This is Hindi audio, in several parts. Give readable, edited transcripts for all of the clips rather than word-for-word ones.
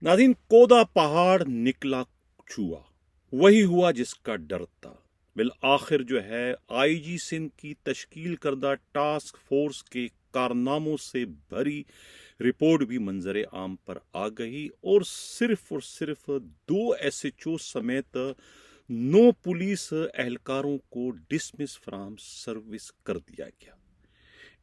नाज़रीन, कोदा पहाड़ निकला चूहा, वही हुआ जिसका डर था। बिल आखिर जो है आईजी सिंध की तश्कील करदा टास्क फोर्स के कारनामों से भरी रिपोर्ट भी मंजर आम पर आ गई और सिर्फ 2 SHO समेत 9 पुलिस एहलकारों को डिसमिस फ्राम सर्विस कर दिया गया।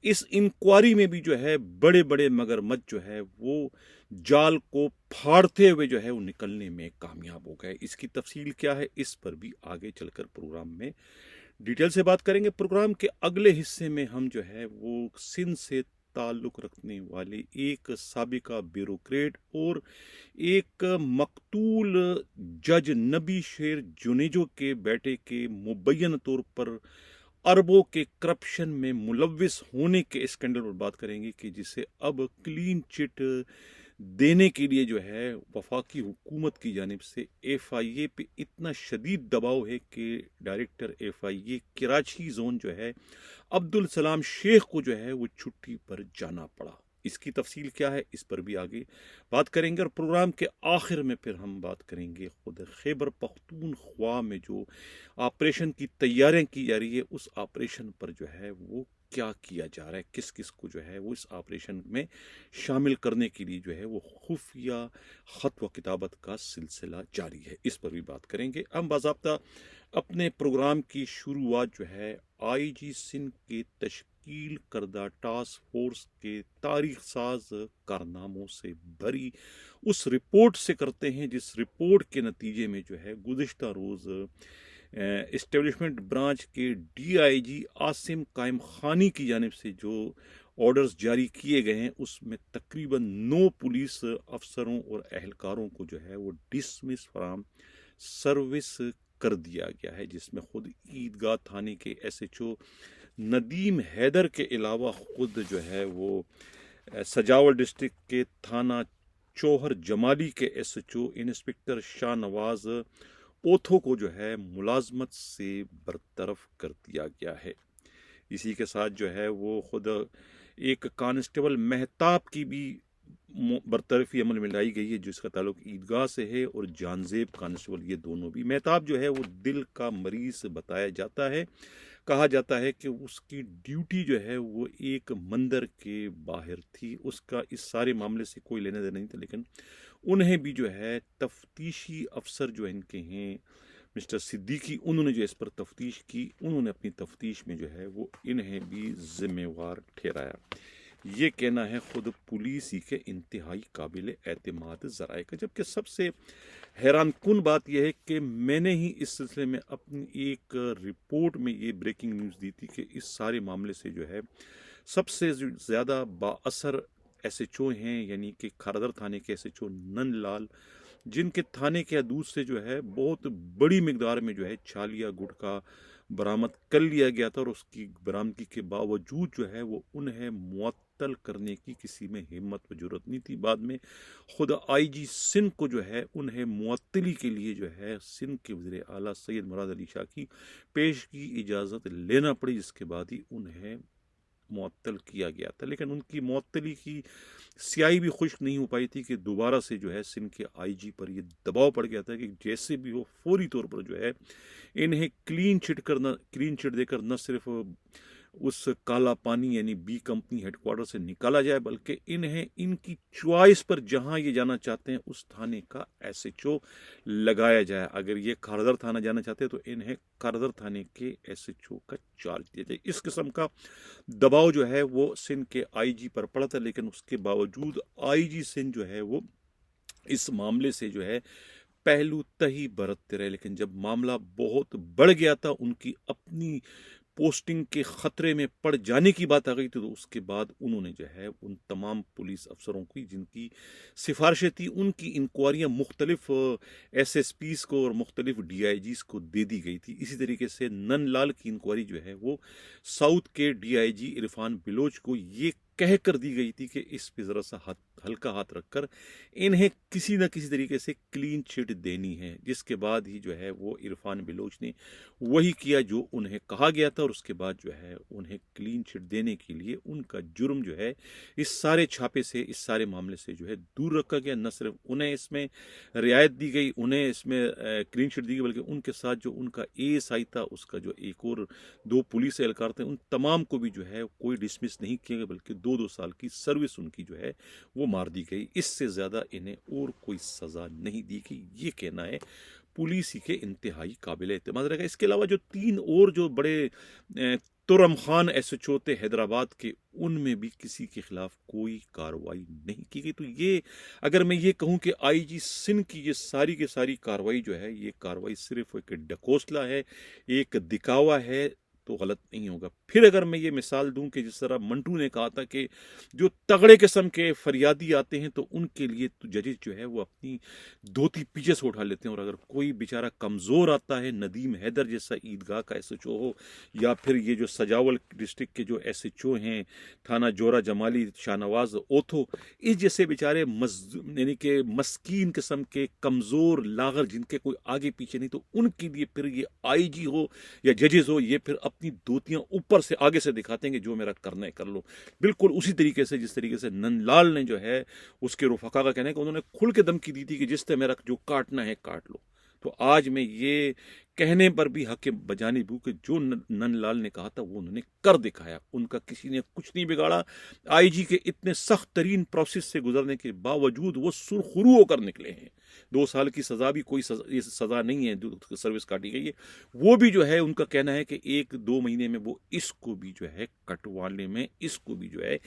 इस इंक्वायरी में भी जो है बड़े बड़े मगरमच्छ जो है वो जाल को फाड़ते हुए जो है वो निकलने में कामयाब हो गए। इसकी तफसील क्या है, इस पर भी आगे चलकर प्रोग्राम में डिटेल से बात करेंगे। प्रोग्राम के अगले हिस्से में हम जो है वो सिंध से ताल्लुक रखने वाले एक साबिका ब्यूरोक्रेट और एक मकतूल जज नबी शेर जुनेजो के बेटे के मुबैयन तौर पर अरबों के करप्शन में मुलविस होने के स्कैंडल पर बात करेंगे कि जिसे अब क्लीन चिट देने के लिए जो है वफाकी हुकूमत की जानिब से FIA पे इतना शदीद दबाव है कि डायरेक्टर FIA कराची जोन जो है अब्दुल सलाम शेख को जो है वो छुट्टी पर जाना पड़ा। इसकी तफसील क्या है, इस पर भी आगे बात करेंगे और प्रोग्राम के आखिर में फिर हम बात करेंगे खुद खैबर पख्तूनख्वा में जो ऑपरेशन की तैयारियां की जा रही है उस ऑपरेशन पर जो है वो क्या किया जा रहा है, किस किस को जो है वो इस ऑपरेशन में शामिल करने के लिए जो है वो खुफिया खत व किताबत का सिलसिला जारी है। इस पर भी बात करेंगे। हम बाज़ाब्ता अपने प्रोग्राम की शुरुआत जो है IG सिंध के तश्कील करदा टास्क फोर्स के तारीख साज कारनामों से भरी उस रिपोर्ट से करते हैं, जिस रिपोर्ट के नतीजे में जो है गुज़िश्ता रोज़ इस्टेब्लिशमेंट ब्रांच के DIG आसिम कायम खानी की जानिब से जो ऑर्डर्स जारी किए गए हैं उसमें तकरीबन 9 पुलिस अफसरों और अहलकारों को जो है वो डिसमिस फ्राम सर्विस कर दिया गया है, जिसमें खुद ईदगाह थाने के SHO नदीम हैदर के अलावा खुद जो है वो सजावल डिस्ट्रिक्ट के थाना चौहर जमाली के SHO इंस्पेक्टर शाहनवाज ओथो को जो है मुलाजमत से बरतरफ कर दिया गया है। इसी के साथ जो है वो खुद एक कांस्टेबल महताब की भी बरतरफी अमल में लाई गई है, जिसका ताल्लुक ईदगाह से है, और जानजेब कांस्टेबल ये दोनों भी। महताब जो है वो दिल का मरीज बताया जाता है। कहा जाता है कि उसकी ड्यूटी जो है वो एक मंदिर के बाहर थी, उसका इस सारे मामले से कोई लेना देना नहीं था, लेकिन उन्हें भी जो है तफ्तीशी अफसर जो इनके हैं मिस्टर सिद्दीकी, उन्होंने जो इस पर तफ्तीश की, उन्होंने अपनी तफ्तीश में जो है वो इन्हें भी जिम्मेवार ठहराया। ये कहना है खुद पुलिस ही के इंतहाई काबिल एतमाद ज़राए का। जबकि सबसे हैरान कुन बात यह है कि मैंने ही इस सिलसिले में अपनी एक रिपोर्ट में ये ब्रेकिंग न्यूज़ दी थी कि इस सारे मामले से जो है सबसे ज़्यादा बाअसर SHO हैं, यानी कि खारदर थाने के SHO नंदलाल, जिनके थाने के हदूद से जो है बहुत बड़ी मिकदार में जो है छालिया गुटखा बरामद कर लिया गया था, और उसकी बरामदगी के बावजूद जो है वो उन्हें मुअत्तल करने की किसी में हिम्मत व जरूरत नहीं थी। बाद में खुद IG सिंध को जो है उन्हें मुअत्तली के लिए जो है सिंध के वज़ीर आला सैयद मुराद अली शाह की पेश की इजाज़त लेना पड़ी, जिसके बाद ही उन्हें मुअत्तल किया गया था। लेकिन उनकी मुअत्तली की स्याही भी खुश्क नहीं हो पाई थी कि दोबारा से जो है सिंध के IG पर यह दबाव पड़ गया था कि जैसे भी हो फौरी तौर पर जो है इन्हें क्लीन चिट देकर न सिर्फ उस काला पानी यानी B कंपनी हेडक्वार्टर से निकाला जाए, बल्कि इन्हें इनकी चॉइस पर जहां ये जाना चाहते हैं उस थाने का SHO लगाया जाए। अगर ये खारदर थाना जाना चाहते हैं तो इन्हें खारदर थाने के SHO का चार्ज दिया जाए। इस किस्म का दबाव जो है वो सिंध के IG पर पड़ा था, लेकिन उसके बावजूद IG सिंध जो है वो इस मामले से जो है पहलू तही बरतते रहे। लेकिन जब मामला बहुत बढ़ गया था, उनकी अपनी पोस्टिंग के खतरे में पड़ जाने की बात आ गई थी, तो उसके बाद उन्होंने जो है उन तमाम पुलिस अफसरों की जिनकी सिफारिशें थी उनकी इंक्वायरियां मुख्तलिफ SSPs को और मुख्तलिफ DIGs को दे दी गई थी। इसी तरीके से नंदलाल की इंक्वायरी जो है वो साउथ के DIG इरफान बिलोच को ये कह कर दी गई थी कि इस पे ज़रा सा हल्का हाथ रखकर इन्हें किसी न किसी तरीके से क्लीन चिट देनी है, जिसके बाद ही जो है वो इरफान बलोच ने वही किया जो उन्हें कहा गया था, और उसके बाद जो है उन्हें क्लीन चिट देने के लिए उनका जुर्म जो है इस सारे छापे से, इस सारे मामले से जो है दूर रखा गया। न सिर्फ उन्हें इसमें रियायत दी गई, उन्हें इसमें क्लीन चिट दी गई, बल्कि उनके साथ जो उनका एएसआई था, उसका जो एक और 2 पुलिस एहलकार थे, उन तमाम को भी जो है कोई डिसमिस नहीं किया गया, बल्कि 2-2 साल की सर्विस उनकी जो है वो मार दी गई। इससे ज़्यादा इन्हें और कोई सज़ा नहीं दी गई, ये कहना है पुलिस ही के इंतहाई काबिल एतमाद रहेगा। इसके अलावा जो 3 और जो बड़े तुरम खान एसएचओ थे हैदराबाद के, उनमें भी किसी के खिलाफ कोई कार्रवाई नहीं की गई। तो ये अगर मैं ये कहूँ कि आईजी सिंध की ये सारी की सारी कार्रवाई जो है, ये कार्रवाई सिर्फ एक डकोसला है, एक दिखावा है, तो गलत नहीं होगा। फिर अगर मैं ये मिसाल दूं कि जिस तरह मंटू ने कहा था कि जो तगड़े किस्म के फरियादी आते हैं तो उनके लिए तो जजेस जो है वो अपनी धोती पीछे से उठा लेते हैं, और अगर कोई बेचारा कमज़ोर आता है, नदीम हैदर जैसा ईदगाह का एसएचओ हो, या फिर ये जो सजावल डिस्ट्रिक्ट के जो एसएचओ हैं, थाना जोरा जमाली, शाहनवाज ओथो, इस जैसे बेचारे यानी कि मस्कीन किस्म के कमज़ोर लागर जिनके कोई आगे पीछे नहीं, तो उनके लिए फिर ये आईजी हो या जजेस हो, ये फिर अपनी धोतियां ऊपर से आगे से दिखाते हैं कि जो मेरा करना है कर लो। बिल्कुल उसी तरीके से जिस तरीके से नंदलाल ने जो है उसके रुफका का कहना है कि उन्होंने खुल के धमकी दी थी कि जिससे मेरा जो काटना है काट लो। तो आज मैं ये कहने पर भी हक बजानी बू कि जो नंदलाल ने कहा था वो उन्होंने कर दिखाया, उनका किसी ने कुछ नहीं बिगाड़ा। आईजी के इतने सख्त तरीन प्रोसेस से गुजरने के बावजूद वो सुरखुरू होकर निकले हैं। 2 साल की सजा भी कोई सजा नहीं है, जो सर्विस काटी गई है, वो भी जो है उनका कहना है कि 1-2 महीने में वो इसको भी जो है कटवाने में, इसको भी जो है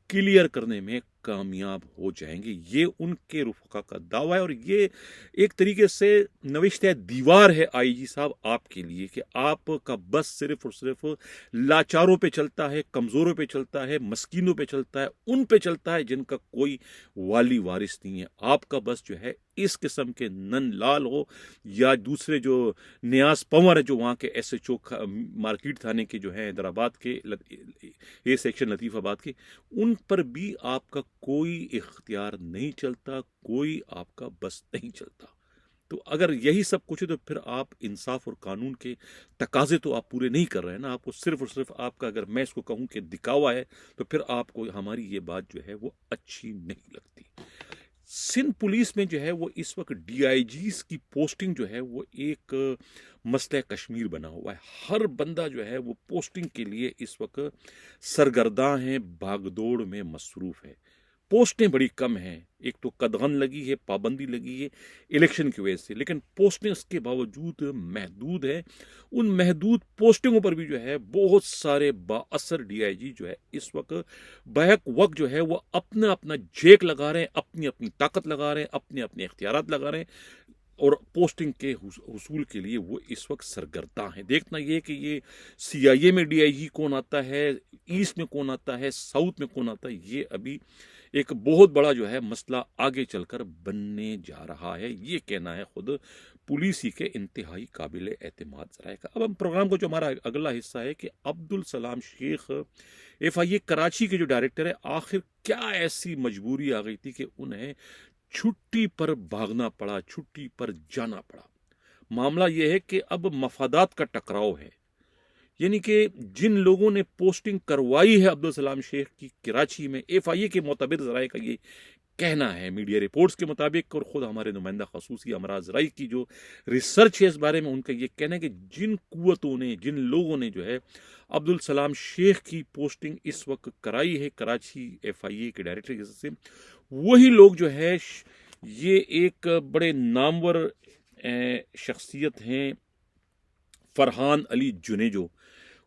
क्लियर करने में कामयाब हो जाएंगे। ये उनके रुफका का दावा है, और ये एक तरीके से नविश्ते दीवार है आईजी साहब आपके लिए कि आपका बस सिर्फ और सिर्फ लाचारों पे चलता है, कमजोरों पे चलता है, मस्कीनों पे चलता है, उन पे चलता है जिनका कोई वाली वारिस नहीं है। आपका बस जो है इस किस्म के नंदलाल हो या दूसरे जो न्यास पंवर है, जो वहाँ के एसएचओ मार्केट थाने के जो है हैदराबाद के ए सेक्शन लतीफ़ाबाद के, उन पर भी आपका कोई इख्तियार नहीं चलता, कोई आपका बस नहीं चलता। तो अगर यही सब कुछ है तो फिर आप इंसाफ और कानून के तकाजे तो आप पूरे नहीं कर रहे हैं ना। आपको सिर्फ और सिर्फ आपका, अगर मैं इसको कहूँ कि दिखावा है, तो फिर आपको हमारी ये बात जो है वो अच्छी नहीं लगती। सिंध पुलिस में जो है वो इस वक्त डीआईजीज की पोस्टिंग जो है वो एक मसला कश्मीर बना हुआ है। हर बंदा जो है वो पोस्टिंग के लिए इस वक्त सरगर्दा है, भागदौड़ में मसरूफ है। पोस्टें बड़ी कम हैं, एक तो कदगन लगी है, पाबंदी लगी है इलेक्शन की वजह से, लेकिन पोस्टें उसके बावजूद महदूद है। उन महदूद पोस्टिंगों पर भी जो है बहुत सारे बाअसर डीआईजी जो है इस वक्त बैक वक्त जो है वो अपना अपना जेक लगा रहे हैं, अपनी अपनी ताकत लगा रहे हैं, अपने अपने इख्तियारात लगा रहे हैं, और पोस्टिंग के हुसूल के लिए वो इस वक्त सरगर्दा हैं। देखना ये कि ये सीआईए में डीआईजी कौन आता है, ईस्ट में कौन आता है, साउथ में कौन आता है, ये अभी एक बहुत बड़ा जो है मसला आगे चलकर बनने जा रहा है। ये कहना है खुद पुलिस ही के इंतहाई काबिल एतमाद ज़राए का। अब हम प्रोग्राम को जो हमारा अगला हिस्सा है कि अब्दुल सलाम शेख FIA कराची के जो डायरेक्टर है, आखिर क्या ऐसी मजबूरी आ गई थी कि उन्हें छुट्टी पर भागना पड़ा, छुट्टी पर जाना पड़ा। मामला यह है कि अब मफादात का टकराव है, यानी कि जिन लोगों ने पोस्टिंग करवाई है अब्दुल सलाम शेख की कराची में, FIA के मोतबर ज़राए का ये कहना है, मीडिया रिपोर्ट्स के मुताबिक, और ख़ुद हमारे नुमाइंदा खसूसी अमराज राई की जो रिसर्च है इस बारे में, उनका ये कहना है कि जिन कुव्वतों ने, जिन लोगों ने जो है अब्दुल सलाम शेख की पोस्टिंग इस वक्त कराई है कराची FIA के डायरेक्टर से, वही लोग जो है ये एक बड़े नामवर शख्सियत हैं, फरहान अली जुनेजो।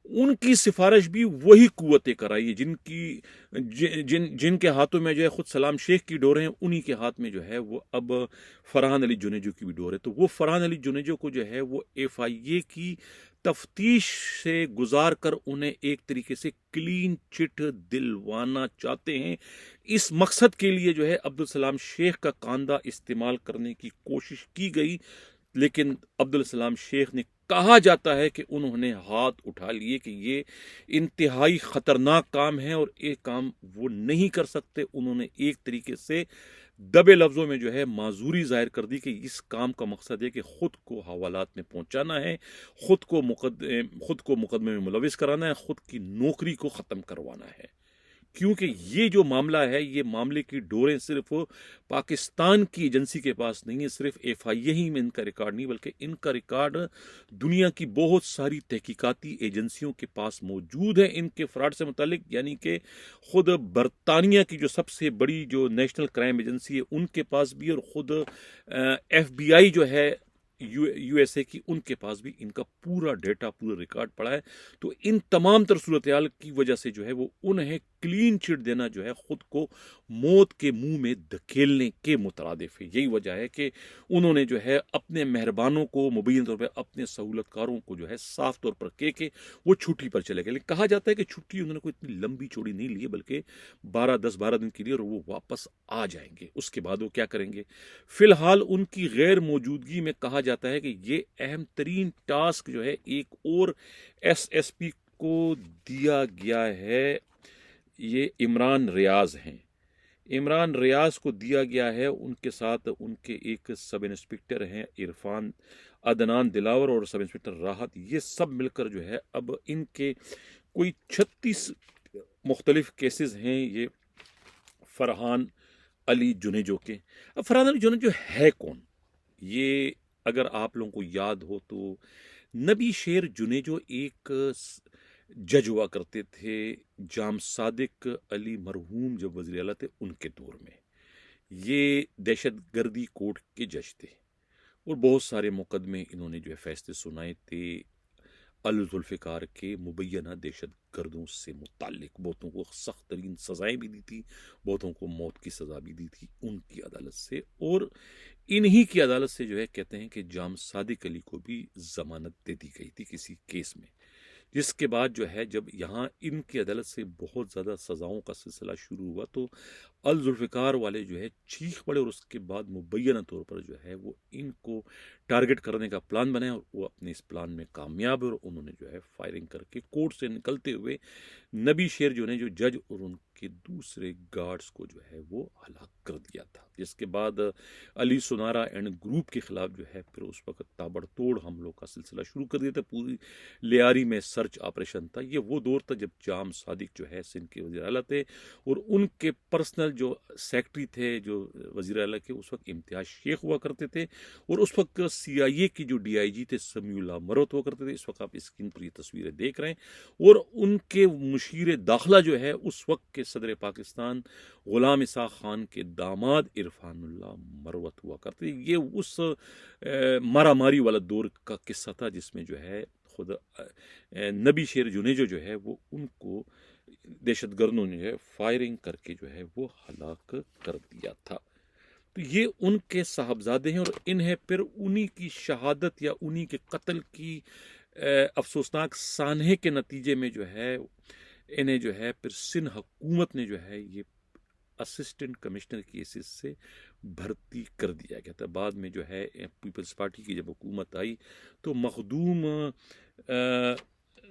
उनकी सिफारिश भी वही कुव्वतें कराई है जिनके हाथों में जो है खुद सलाम शेख की डोर है, उन्हीं के हाथ में जो है वो अब फरहान अली जुनेजो की भी डोर है। तो वो फरहान अली जुनेजो को जो है वो FIA की तफ्तीश से गुजार कर उन्हें एक तरीके से क्लीन चिट दिलवाना चाहते हैं। इस मकसद के लिए जो है अब्दुल सलाम शेख का कांदा इस्तेमाल करने की कोशिश की गई, लेकिन अब्दुल सलाम शेख ने कहा जाता है कि उन्होंने हाथ उठा लिए कि ये इंतहाई ख़तरनाक काम है और ये काम वो नहीं कर सकते। उन्होंने एक तरीके से दबे लफ्ज़ों में जो है माजूरी ज़ाहिर कर दी कि इस काम का मकसद है कि ख़ुद को हवालात में पहुंचाना है, ख़ुद को मुकदमे में मुलविस कराना है, ख़ुद की नौकरी को ख़त्म करवाना है। क्योंकि ये जो मामला है, ये मामले की डोरें सिर्फ पाकिस्तान की एजेंसी के पास नहीं है, सिर्फ एफआईए ही में इनका रिकॉर्ड नहीं, बल्कि इनका रिकॉर्ड दुनिया की बहुत सारी तहकीकाती एजेंसियों के पास मौजूद है इनके फ्रॉड से मुतालिक। यानी कि खुद बरतानिया की जो सबसे बड़ी जो नेशनल क्राइम एजेंसी है उनके पास भी, और खुद FBI जो है USA की, उनके पास भी इनका पूरा डेटा, पूरा रिकॉर्ड पड़ा है। तो इन तमाम तर सूरत-ए-हाल की वजह से जो है वो उन्हें क्लीन चिट देना जो है खुद को मौत के मुंह में धकेलने के मुतरादिफ है। यही वजह है कि उन्होंने जो है अपने मेहरबानों को, मुबैन तौर पर अपने सहूलतकारों को जो है साफ तौर पर कह के वो छुट्टी पर चले गए। लेकिन कहा जाता है कि छुट्टी उन्होंने कोई इतनी लंबी चौड़ी नहीं ली है, बल्कि 10-12 दिन के लिए, और वो वापस आ जाएंगे। उसके बाद वो क्या करेंगे? फिलहाल उनकी गैर मौजूदगी में कहा जाता है कि ये अहम तरीन टास्क जो है एक और SSP को दिया गया है। ये इमरान रियाज हैं। इमरान रियाज को दिया गया है, उनके साथ उनके एक सब इंस्पेक्टर हैं इरफान अदनान दिलावर और सब इंस्पेक्टर राहत। ये सब मिलकर जो है अब इनके कोई 36 मुख्तलिफ केसेस हैं ये फरहान अली जुनेजो के। अब फरहान अली जुनेजो है कौन? ये अगर आप लोगों को याद हो तो नबी शेर जुनेजो एक जज हुआ करते थे, जाम सादिक अली मरहूम जब वज़ीर आला थे उनके दौर में। ये दहशत गर्दी कोर्ट के जज थे और बहुत सारे मुकदमे इन्होंने जो है फैसले सुनाए थे अल जुल्फ़िकार के मुबैना दहशत गर्दों से मुताल्लिक। बहुतों को सख्त तरीन सजाएं भी दी थी, बहुतों को मौत की सज़ा भी दी थी उनकी अदालत से। और इन्हीं की अदालत से जो है कहते हैं कि जाम सादिक अली को भी ज़मानत दे दी गई थी किसी केस में, जिसके बाद जो है जब यहाँ इनकी अदालत से बहुत ज़्यादा सज़ाओं का सिलसिला शुरू हुआ तो अल जुल्फ़िकार वाले जो है चीख पड़े और उसके बाद मुबैना तौर पर जो है वो इनको टारगेट करने का प्लान बनाया और वो अपने इस प्लान में कामयाब है और उन्होंने जो है फायरिंग करके कोर्ट से निकलते हुए नबी शेर जो ने जो जज और उनके दूसरे गार्ड्स को जो है वो हलाक कर दिया था। जिसके बाद अली सुनारा एंड ग्रुप के खिलाफ जो है फिर उस वक्त ताबड़तोड़ हमलों का सिलसिला शुरू कर दिया था। पूरी लियारी में सर्च ऑपरेशन था। ये वो दौर था जब जाम सादिक जो है सिंध के वज़ीर आला थे और उनके पर्सनल जो सेक्रेटरी थे जो वज़ीर आला के उस वक्त इम्तियाज शेख हुआ करते थे और उस वक्त CIA की जो DIG थे समीउल्लाह मरवत हुआ करते थे। इस वक्त आप स्क्रीन पर ये तस्वीरें देख रहे हैं। और उनके मुशीर दाखिला जो है उस वक्त के सदर पाकिस्तान गुलाम इसाक खान के दामाद इरफानुल्लाह मरवत हुआ करते। ये उस मारामारी वाला दौर का किस्सा था जिसमें जो है खुद नबी शेर जुनेजो जो है वो उनको दहशत गर्दों ने जो है फायरिंग करके जो है वो हलाक कर दिया था। तो ये उनके साहबजादे हैं और इन्हें फिर उन्हीं की शहादत या उन्हीं के कत्ल की अफसोसनाक सानहे के नतीजे में जो है इन्हें जो है फिर सिंध हुकूमत ने जो है ये असिस्टेंट कमिश्नर केसेस से भर्ती कर दिया गया था। बाद में जो है पीपल्स पार्टी की जब हुकूमत आई तो मखदूम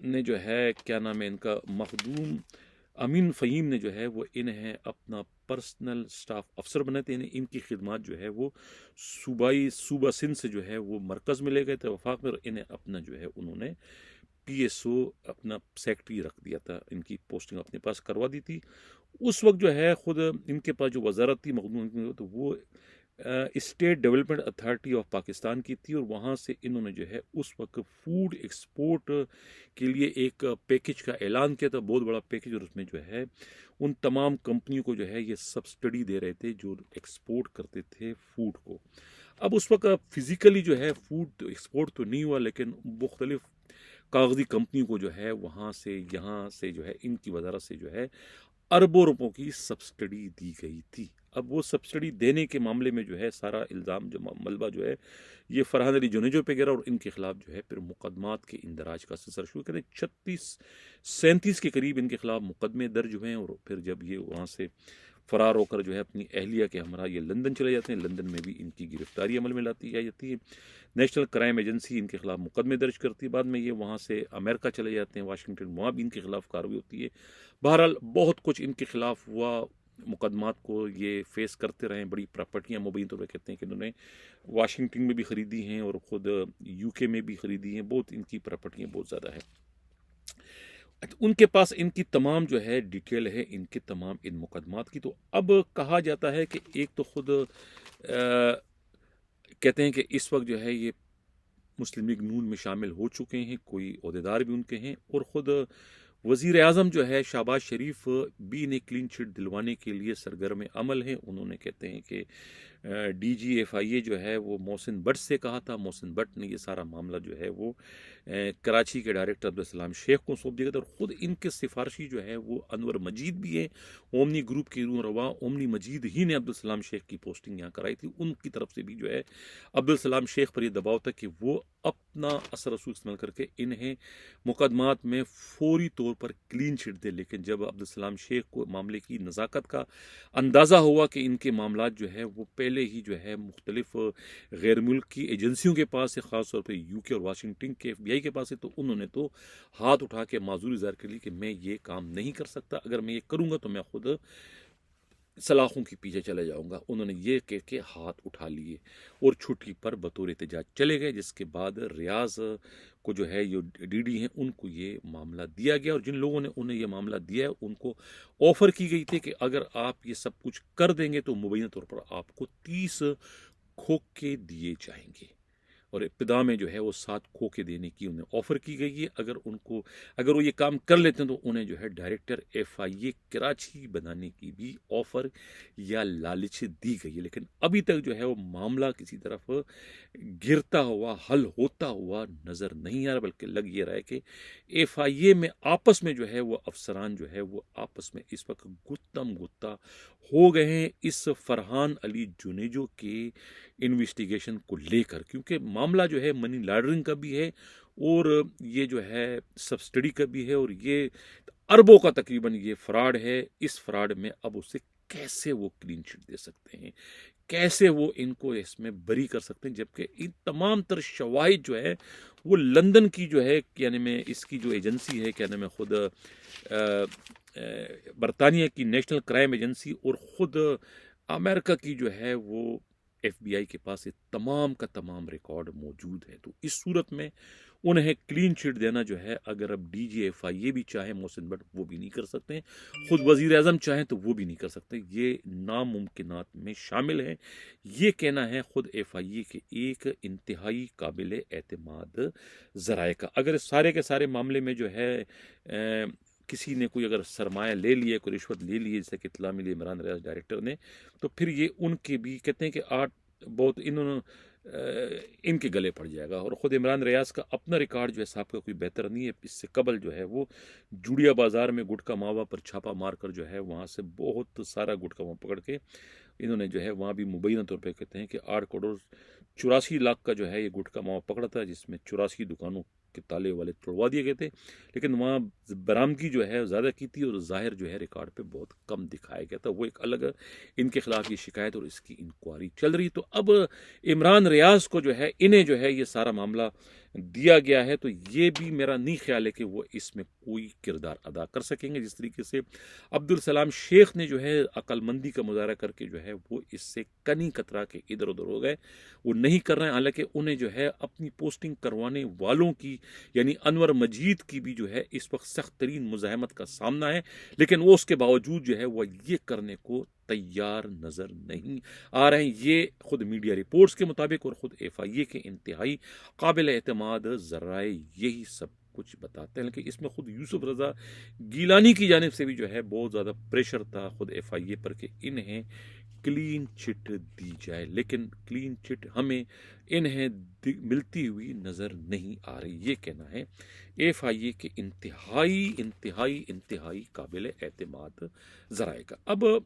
ने जो है क्या नाम है इनका, मखदूम अमीन फ़हीम ने जो है वो इन्हें अपना पर्सनल स्टाफ अफसर बनाए थे। इनकी खिदमत जो है वो सूबा सिंध से जो है वो मरकज़ में ले गए थे वफाक में और इन्हें अपना जो है उन्होंने PSO अपना सेक्रेटरी रख दिया था। इनकी पोस्टिंग अपने पास करवा दी थी। उस वक्त जो है ख़ुद इनके पास जो वजारत थी मखदूम तो वो state development authority of Pakistan की थी और वहाँ से इन्होंने जो है उस वक्त फूड एक्सपोर्ट के लिए एक पैकेज का ऐलान किया था, बहुत बड़ा पैकेज। और उसमें जो है उन तमाम कंपनियों को जो है ये सब्सिडी दे रहे थे जो एक्सपोर्ट करते थे फूड को। अब उस वक्त फिज़िकली जो है फूड तो एक्सपोर्ट तो नहीं हुआ, लेकिन मुख्तलिफ कागजी कंपनियों को जो है वहाँ से यहाँ से जो है इनकी वजारत से जो है अरबों रुपयों की सब्सिडी दी गई थी। अब वो सब्सिडी देने के मामले में जो है सारा इल्ज़ाम जो मलबा जो है ये फरहान अली जुनेजो पे गिरा और इनके खिलाफ जो है फिर मुकदमात के इंदराज का सिलसिला शुरू करें। 36-37 के करीब इनके खिलाफ मुकदमे दर्ज हुए हैं और फिर जब ये वहाँ से फ़रार होकर जो है अपनी अहलिया के हमरा ये लंदन चले जाते हैं। लंदन में भी इनकी गिरफ्तारी अमल में लाती जाती है। नेशनल क्राइम एजेंसी इनके खिलाफ मुकदमे दर्ज करती है। बाद में ये वहाँ से अमेरिका चले जाते हैं, वाशिंगटन, वहाँ भी इनके खिलाफ कार्रवाई होती है। बहरहाल बहुत कुछ इनके खिलाफ हुआ, मुकदमात को ये फेस करते रहे। बड़ी प्रॉपर्टियाँ मुबैन तौर पर कहते हैं कि इन्होंने वाशिंगटन में भी ख़रीदी हैं और ख़ुद यूके में भी ख़रीदी हैं। बहुत इनकी प्रॉपर्टियाँ बहुत ज़्यादा है। उनके पास इनकी तमाम जो है डिटेल है इनके तमाम इन मुकदमात की। तो अब कहा जाता है कि एक तो ख़ुद कहते हैं कि इस वक्त जो है ये मुस्लिम लीग नून में शामिल हो चुके हैं, कोई ओहदेदार भी उनके हैं, और ख़ुद वज़ीर आज़म जो है शहबाज शरीफ भी इन्हें क्लीन चिट दिलवाने के लिए सरगर्म अमल हैं। उन्होंने कहते हैं कि DGFIA जो है वो मोहसिन भट्ट से कहा था। मोहसिन भट्ट ने ये सारा मामला जो है वो कराची के डायरेक्टर अब्दुल सलाम शेख को सौंप दिया था। और ख़ुद इनके सिफारशी जो है वो अनवर मजीद भी हैं, ओमनी ग्रुप के रूह रवा ओमनी मजीद ही ने अब्दुल सलाम शेख की पोस्टिंग यहाँ कराई थी। उनकी तरफ से भी जो है अब्दुल सलाम शेख पर यह दबाव था कि वो अपना असर रसूख इस्तेमाल करके इन्हें मुकदमात में फौरी तौर पर क्लीन चिट दे। लेकिन जब अब्दुल सलाम शेख को मामले की नज़ाकत का अंदाज़ा हुआ कि इनके मामलात जो है वो पहले ही जो है मुख्तलिफ गैर मुल्की एजेंसियों के पास है, ख़ास तौर पर UK और वाशिंगटन के FBI के पास है, तो उन्होंने तो हाथ उठा के माजूरी ज़ाहिर कर ली कि मैं ये काम नहीं कर सकता, अगर मैं ये करूँगा तो मैं खुद सलाखों के पीछे चले जाऊंगा। उन्होंने ये कह के हाथ उठा लिए और छुट्टी पर बतौर एहतजाज चले गए। जिसके बाद रियाज को जो है ये DD हैं उनको ये मामला दिया गया, और जिन लोगों ने उन्हें ये मामला दिया है उनको ऑफ़र की गई थी कि अगर आप ये सब कुछ कर देंगे तो मुबैना तौर पर आपको 30 खोखे दिए जाएंगे। और इब्तिदा में जो है वो 7 खोखे देने की उन्हें ऑफ़र की गई है। अगर वो ये काम कर लेते हैं तो उन्हें जो है डायरेक्टर FIA कराची बनाने की भी ऑफ़र या लालच दी गई है। लेकिन अभी तक जो है वो मामला किसी तरफ गिरता हुआ, हल होता हुआ नज़र नहीं आ रहा, बल्कि लग ये रहा है कि FIA में आपस में जो है वो अफसरान जो है वो आपस में इस वक्त गुत्तम गुत्ता हो गए हैं इस फरहान अली जुनेजो के इन्वेस्टिगेशन को लेकर। क्योंकि मामला जो है मनी लॉन्ड्रिंग का भी है और ये जो है सब्सिडी का भी है, और ये अरबों का तकरीबन ये फ्रॉड है। इस फ्रॉड में अब उसे कैसे वो क्लीन चिट दे सकते हैं, कैसे वो इनको इसमें बरी कर सकते हैं, जबकि इन तमाम तर शवाहिद जो है वो लंदन की जो है क्या नाम है इसकी जो एजेंसी है, क्या नाम है खुद बरतानिया की नेशनल क्राइम एजेंसी और ख़ुद अमेरिका की जो है वो FBI के पास ये तमाम का तमाम रिकॉर्ड मौजूद है। तो इस सूरत में उन्हें क्लीन चिट देना जो है, अगर अब DGFIA भी चाहे मोहसिन भट्ट वो भी नहीं कर सकते हैं, ख़ुद वज़ीर आज़म चाहें तो वो भी नहीं कर सकते। ये नामुमकिनात में शामिल है। ये कहना है ख़ुद FIA के एक इंतहाई काबिल एतमाद ज़राए का। अगर सारे के सारे मामले में जो है किसी ने कोई अगर सरमाया ले लिया, कोई रिश्वत ले ली, जैसे कि इत्तला मिली इमरान रियाज डायरेक्टर ने, तो फिर ये उनके भी कहते हैं कि बहुत इनके गले पड़ जाएगा। और ख़ुद इमरान रियाज का अपना रिकॉर्ड जो है साहब का कोई बेहतर नहीं है। इससे कबल जो है वो जूड़िया बाज़ार में गुटका मावा पर छापा मार कर जो है वहाँ से बहुत सारा गुटका मावा पकड़ के इन्होंने जो है वहाँ भी मुबैना तौर पर कहते हैं कि 8 करोड़ 84 लाख का जो है ये गुटका मावा पकड़ा था, जिसमें 84 दुकानों के ताले वाले तोड़वा दिए गए थे। लेकिन वहाँ बरामदगी जो है ज़्यादा की थी और ज़ाहिर जो है रिकॉर्ड पे बहुत कम दिखाया गया था। वो एक अलग इनके खिलाफ ये शिकायत और इसकी इंक्वायरी चल रही। तो अब इमरान रियाज को जो है इन्हें जो है ये सारा मामला दिया गया है, तो ये भी मेरा नहीं ख्याल है कि वो इसमें कोई किरदार अदा कर सकेंगे। जिस तरीके से अब्दुल सलाम शेख ने जो है अक्लमंदी का मुजाहरा करके जो है वो इससे कनी कतरा के इधर उधर हो गए, वो नहीं कर रहे हैं। हालांकि उन्हें जो है अपनी पोस्टिंग करवाने वालों की यानी अनवर मजीद की भी जो है इस वक्त सख्त तरीन मुज़ाहमत का सामना है, लेकिन वो उसके बावजूद जो है वह ये करने को तैयार नज़र नहीं आ रहे हैं। ये खुद मीडिया रिपोर्ट्स के मुताबिक और ख़ुद FIA के इंतहाई काबिल एतमाद ज़राए यही सब कुछ बताते हैं। लेकिन इसमें खुद यूसुफ रज़ा गीलानी की जानिब से भी जो है बहुत ज़्यादा प्रेशर था खुद FIA पर कि इन्हें क्लीन चिट दी जाए, लेकिन क्लीन चिट हमें इन्हें मिलती हुई नज़र नहीं आ रही। ये कहना है FIA के इंतहाई काबिल एतमाद ज़राए का। अब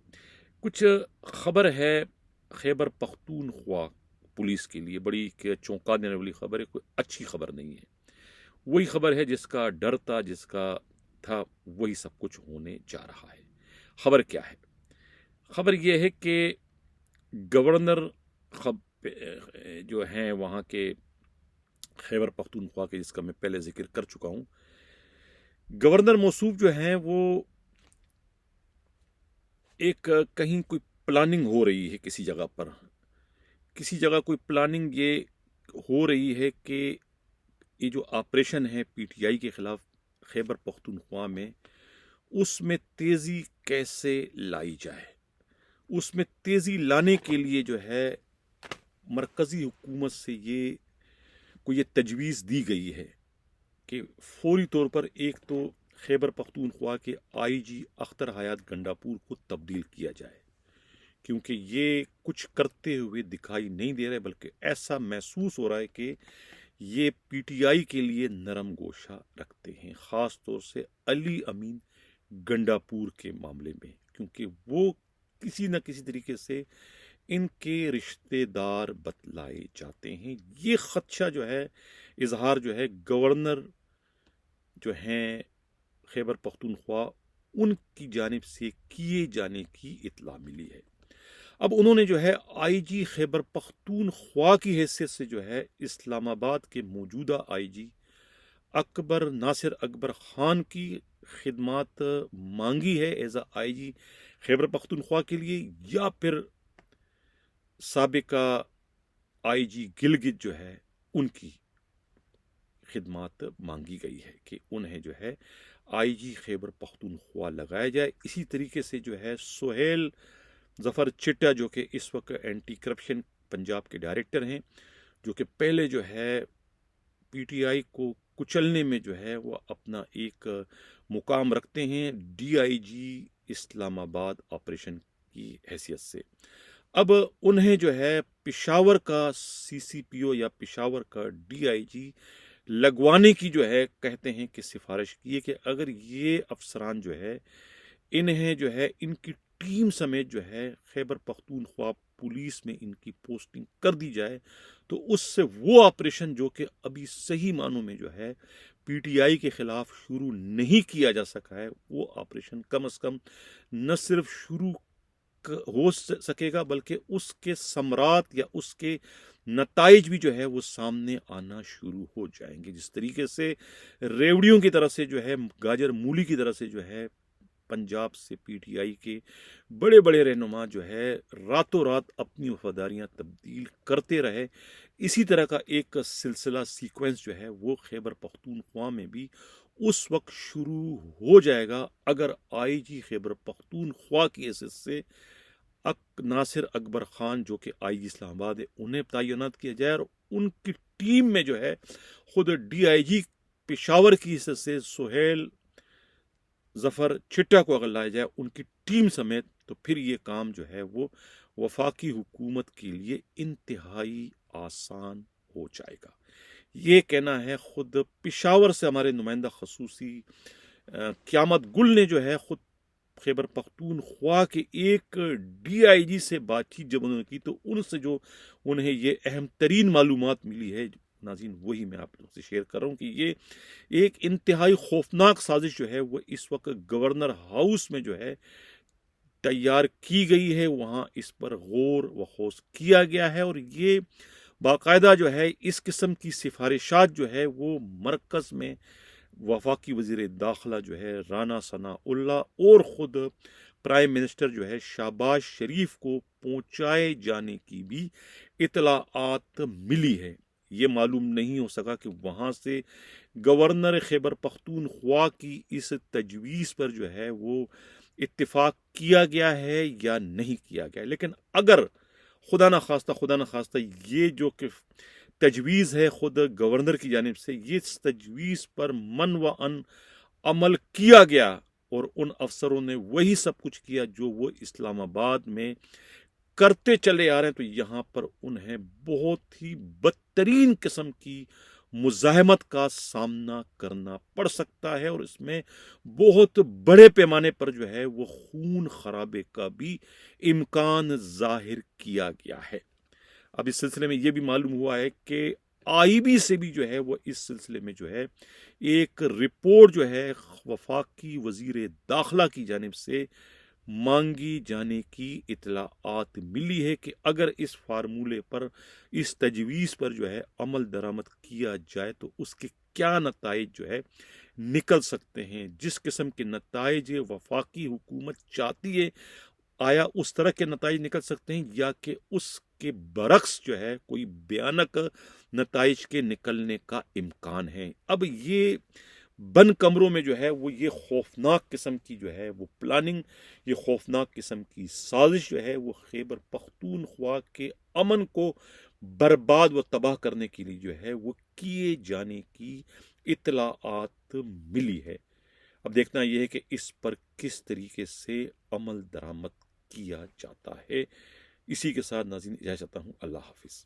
कुछ खबर है खैबर पख्तूनख्वा पुलिस के लिए, बड़ी चौंका देने वाली खबर है, कोई अच्छी खबर नहीं है। वही खबर है जिसका डर था, जिसका था वही सब कुछ होने जा रहा है। खबर क्या है? खबर यह है कि गवर्नर जो हैं वहाँ के खैबर पख्तूनख्वा के, जिसका मैं पहले जिक्र कर चुका हूँ, गवर्नर मौसूफ जो हैं वो एक कहीं कोई प्लानिंग हो रही है किसी जगह पर, किसी जगह कोई प्लानिंग ये हो रही है कि ये जो ऑपरेशन है पीटीआई के खिलाफ खैबर पख्तूनख्वा में, उसमें तेज़ी कैसे लाई जाए। उसमें तेज़ी लाने के लिए जो है मरकज़ी हुकूमत से ये तजवीज़ दी गई है कि फौरी तौर पर एक तो खैबर पख्तूनख्वा के आईजी अख्तर हयात गंडापुर को तब्दील किया जाए, क्योंकि ये कुछ करते हुए दिखाई नहीं दे रहे, बल्कि ऐसा महसूस हो रहा है कि ये पीटीआई के लिए नरम गोशा रखते हैं, ख़ास तौर से अली अमीन गंडापुर के मामले में, क्योंकि वो किसी न किसी तरीके से इनके रिश्तेदार बतलाए जाते हैं। ये खदशा जो है, इजहार जो है गवर्नर जो हैं खैबर पख्तूनख्वा, उनकी जानिब से किए जाने की इत्तला मिली है। अब उन्होंने जो है आईजी खैबर पख्तूनख्वा की हैसियत से जो है इस्लामाबाद के मौजूदा आईजी अकबर नासिर अकबर खान की खिदमात मांगी है एज आ आईजी खैबर पख्तूनख्वा के लिए, या फिर साबिका आईजी गिलगित जो है उनकी खिदमात मांगी गई है कि उन्हें जो है आईजी खैबर पख्तूनख्वा लगाया जाए। इसी तरीके से जो है सुहेल जफर चिट्टा, जो कि इस वक्त एंटी करप्शन पंजाब के डायरेक्टर हैं, जो कि पहले जो है पीटीआई को कुचलने में जो है वो अपना एक मुकाम रखते हैं डीआईजी इस्लामाबाद ऑपरेशन की हैसियत से, अब उन्हें जो है पिशावर का सीसीपीओ या पिशावर का डीआईजी लगवाने की जो है कहते हैं कि सिफारिश की है कि अगर ये अफसरान जो है इन्हें जो है इनकी टीम समेत जो है खैबर पख्तूनख्वा पुलिस में इनकी पोस्टिंग कर दी जाए, तो उससे वो ऑपरेशन जो कि अभी सही मानों में जो है पीटीआई के खिलाफ शुरू नहीं किया जा सका है, वो ऑपरेशन कम से कम न सिर्फ शुरू हो सकेगा, बल्कि उसके समरात या उसके नताइज भी जो है वो सामने आना शुरू हो जाएंगे। जिस तरीके से रेवड़ियों की तरह से जो है, गाजर मूली की तरह से जो है पंजाब से पीटीआई के बड़े बड़े रहनुमा जो है रातों रात अपनी वफादारियां तब्दील करते रहे, इसी तरह का एक सिलसिला सीक्वेंस जो है वो खैबर पख्तूनख्वा में भी उस वक्त शुरू हो जाएगा, अगर आईजी खैबर पख्तूनख्वा की हैसियत से नासिर अकबर खान जो कि आईजी इस्लामाबाद है उन्हें तैनात किया जाए, और उनकी टीम में जो है खुद डीआईजी पेशावर की हैसियत से सुहेल जफर चिट्टा को अगर लाया जाए उनकी टीम समेत, तो फिर ये काम जो है वो वफाकी हुकूमत के लिए इंतहाई आसान हो जाएगा। ये कहना है खुद पेशावर से हमारे नुमाइंदा खसूसी क़यामत गुल ने जो है खुद खैबर पख्तूनख्वा के एक डीआईजी से बातचीत जब उन्होंने की, तो उनसे जो उन्हें ये अहम तरीन मालूमात मिली है नाज़रीन, वही मैं आप लोगों से शेयर कर रहा हूँ कि ये एक इंतहाई खौफनाक साजिश जो है वो इस वक्त गवर्नर हाउस में जो है तैयार की गई है, वहाँ इस पर गौर व खोज किया गया है, और ये बाकायदा जो है इस किस्म की सिफारिशात जो है वो मरकज़ में वफाकी वज़ीर दाखिला जो है राना सनाउल्लाह और ख़ुद प्राइम मिनिस्टर जो है शहबाज शरीफ को पहुँचाए जाने की भी इतलाआत मिली है। ये मालूम नहीं हो सका कि वहाँ से गवर्नर खैबर पख्तूनख्वा की इस तजवीज़ पर जो है वो इत्तिफाक किया गया है या नहीं किया गया, लेकिन अगर खुदा न खास्ता ये जो कि तजवीज़ है खुद गवर्नर की जानिब से, ये तजवीज़ पर मन व अन अमल किया गया और उन अफसरों ने वही सब कुछ किया जो वो इस्लामाबाद में करते चले आ रहे हैं, तो यहाँ पर उन्हें बहुत ही बदतरीन किस्म की मुज़ाहमत का सामना करना पड़ सकता है, और इसमें बहुत बड़े पैमाने पर जो है वो खून खराबे का भी इम्कान जाहिर किया गया है। अब इस सिलसिले में ये भी मालूम हुआ है कि आईबी से भी जो है वो इस सिलसिले में जो है एक रिपोर्ट जो है वफाकी वज़ीर दाखिला की जानिब से मांगी जाने की इत्तलाआत मिली है कि अगर इस फार्मूले पर, इस तजवीज़ पर जो है अमल दरामद किया जाए तो उसके क्या नताइज जो है निकल सकते हैं। जिस किस्म के नताइज वफाकी हुकूमत चाहती है, आया उस तरह के नताइज निकल सकते हैं या कि उसके बरक्स जो है कोई भयानक नताइज के निकलने का इम्कान है। अब ये बंद कमरों में जो है वो ये खौफनाक किस्म की जो है वो प्लानिंग, ये खौफनाक किस्म की साजिश जो है वो खैबर पख्तूनख्वा के अमन को बर्बाद व तबाह करने के लिए जो है वो किए जाने की इत्तलाआत मिली है। अब देखना यह है कि इस पर किस तरीके से अमल दरामद किया जाता है। इसी के साथ नाज़रीन इजाज़त चाहता हूँ। अल्लाह हाफिज़।